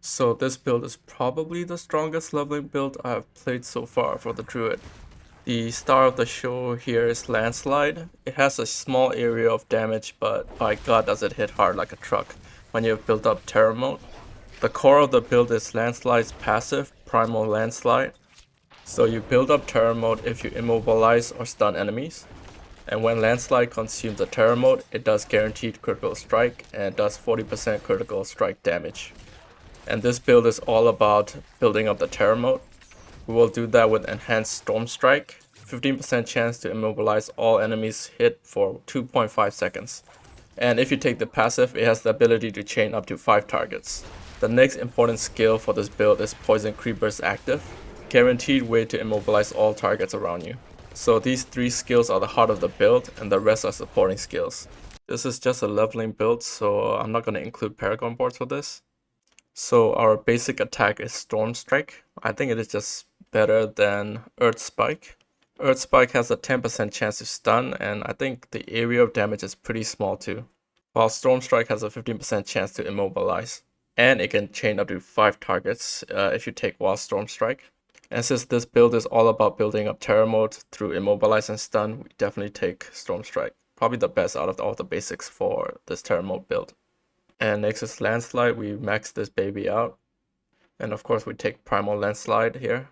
So this build is probably the strongest leveling build I've played so far for the Druid. The star of the show here is Landslide. It has a small area of damage, but by god does it hit hard like a truck when you have built up Terror mode. The core of the build is Landslide's passive, Primal Landslide. So you build up Terror mode if you immobilize or stun enemies. And when Landslide consumes the Terror mode, it does guaranteed critical strike and does 40% critical strike damage. And this build is all about building up the Terror mode. We will do that with Enhanced Storm Strike, 15% chance to immobilize all enemies hit for 2.5 seconds. And if you take the passive, it has the ability to chain up to 5 targets. The next important skill for this build is Poison Creeper's active, guaranteed way to immobilize all targets around you. So these 3 skills are the heart of the build and the rest are supporting skills. This is just a leveling build, so I'm not going to include paragon boards for this. So our basic attack is Storm Strike. I think it is just better than Earth Spike. Earth Spike has a 10% chance to stun, and I think the area of damage is pretty small too. While Storm Strike has a 15% chance to immobilize. And it can chain up to 5 targets if you take Wild Storm Strike. And since this build is all about building up Terror mode through immobilize and stun, we definitely take Storm Strike. Probably the best out of all the basics for this Terror mode build. And next is Landslide. We max this baby out. And of course we take Primal Landslide here.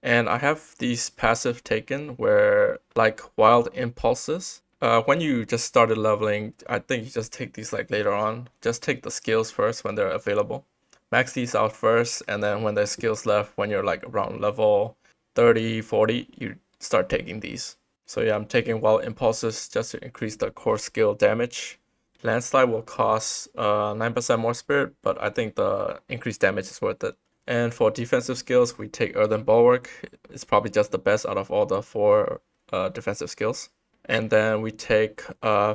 And I have these passive taken where, like Wild Impulses, when you just started leveling, I think you just take these like later on. Just take the skills first when they're available. Max these out first, and then when there's skills left, when you're like around level 30, 40, you start taking these. So yeah, I'm taking Wild Impulses just to increase the core skill damage. Landslide will cost 9% more spirit, but I think the increased damage is worth it. And for defensive skills, we take Earthen Bulwark. It's probably just the best out of all the 4 defensive skills. And then we take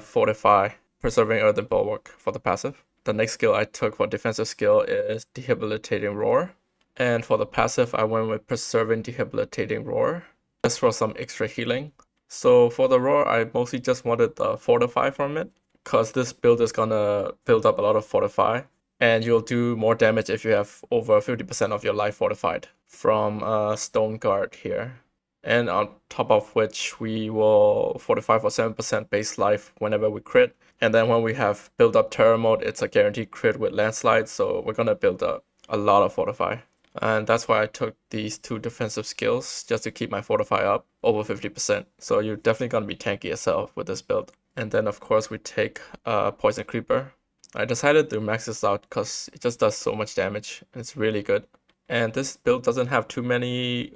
Fortify, Preserving Earthen Bulwark for the passive. The next skill I took for defensive skill is Debilitating Roar. And for the passive, I went with Preserving Debilitating Roar, just for some extra healing. So for the Roar, I mostly just wanted the Fortify from it, because this build is gonna build up a lot of Fortify, and you'll do more damage if you have over 50% of your life fortified from Stone Guard here. And on top of which, we will fortify for 7% base life whenever we crit. And then when we have built up Terror mode, it's a guaranteed crit with Landslide, so we're gonna build up a lot of Fortify. And that's why I took these 2 defensive skills, just to keep my Fortify up over 50%. So you're definitely gonna be tanky yourself with this build. And then of course we take Poison Creeper. I decided to max this out because it just does so much damage and it's really good. And this build doesn't have too many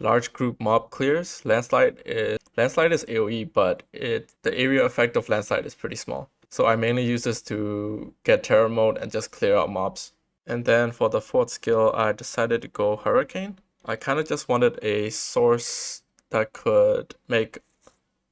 large group mob clears. Landslide is AoE, but the area effect of Landslide is pretty small. So I mainly use this to get Terror mode and just clear out mobs. And then for the 4th skill, I decided to go Hurricane. I kind of just wanted a source that could make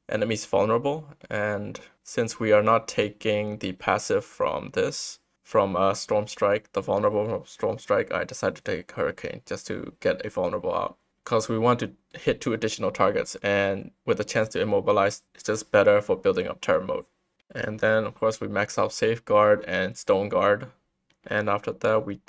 enemies vulnerable, and since we are not taking the passive from this, from Storm Strike, the vulnerable from Storm Strike, I decided to take Hurricane just to get a vulnerable out, because we want to hit 2 additional targets, and with a chance to immobilize, it's just better for building up Terror mode. And then of course we max out Safeguard and Stone Guard, and after that we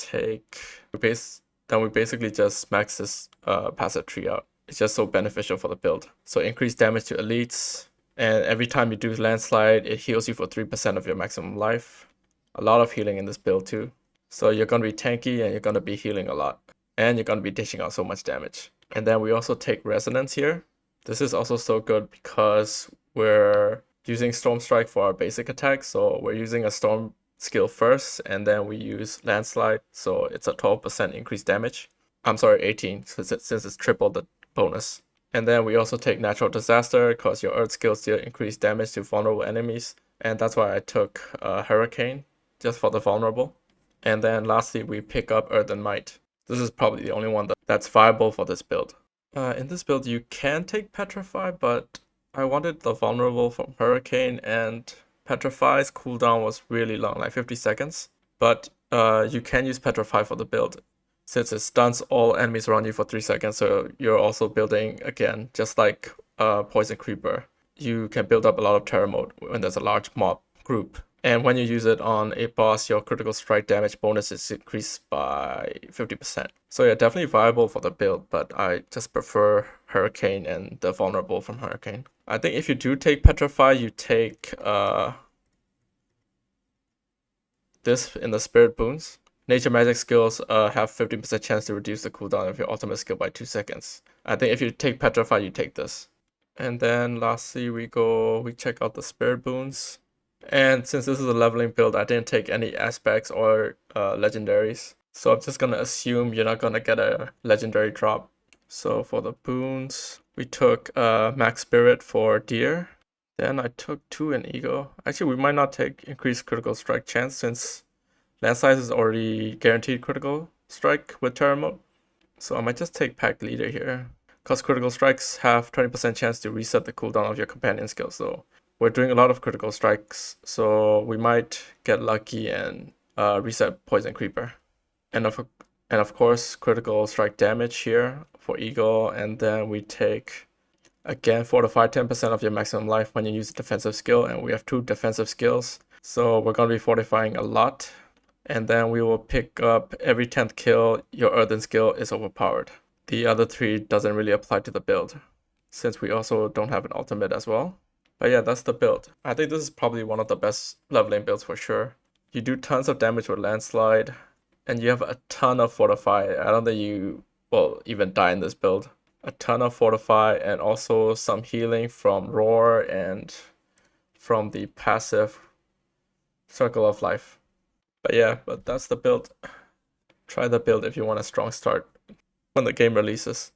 basically just max this passive tree out. It's just so beneficial for the build. So increased damage to elites, and every time you do Landslide, it heals you for 3% of your maximum life. A lot of healing in this build too. So you're going to be tanky and you're going to be healing a lot. And you're going to be dishing out so much damage. And then we also take Resonance here. This is also so good because we're using Storm Strike for our basic attack. So we're using a Storm skill first, and then we use Landslide. So it's a 12% increased damage. I'm sorry, 18, since it's triple the bonus. And then we also take Natural Disaster because your Earth skill still increase damage to vulnerable enemies. And that's why I took Hurricane, just for the vulnerable. And then lastly, we pick up Earthen Might. This is probably the only one that's viable for this build. In this build, you can take Petrify, but I wanted the vulnerable from Hurricane, and Petrify's cooldown was really long, like 50 seconds. But you can use Petrify for the build, since it stuns all enemies around you for 3 seconds, so you're also building, again, just like Poison Creeper. You can build up a lot of Terror mode when there's a large mob group. And when you use it on a boss, your critical strike damage bonus is increased by 50%. So yeah, definitely viable for the build, but I just prefer Hurricane and the Vulnerable from Hurricane. I think if you do take Petrify, you take this in the Spirit Boons. Nature Magic skills have 15% chance to reduce the cooldown of your ultimate skill by 2 seconds. I think if you take Petrify, you take this. And then lastly, we check out the Spirit Boons. And since this is a leveling build, I didn't take any aspects or legendaries. So I'm just gonna assume you're not gonna get a legendary drop. So for the boons, we took Max Spirit for Deer. Then I took 2 in Ego. Actually, we might not take increased critical strike chance since Landslide is already guaranteed critical strike with Terra Mode. So I might just take Pack Leader here. Because critical strikes have 20% chance to reset the cooldown of your companion skill. So we're doing a lot of critical strikes. So we might get lucky and reset Poison Creeper. And of course, critical strike damage here for Eagle. And then we take, again, fortify 10% of your maximum life when you use a defensive skill. And we have 2 defensive skills. So we're going to be fortifying a lot. And then we will pick up every 10th kill, your Earthen skill is overpowered. The other 3 doesn't really apply to the build, since we also don't have an ultimate as well. But yeah, that's the build. I think this is probably one of the best leveling builds for sure. You do tons of damage with Landslide, and you have a ton of Fortify. I don't think you will even die in this build. A ton of Fortify, and also some healing from Roar and from the passive Circle of Life. But yeah, that's the build. Try the build if you want a strong start when the game releases.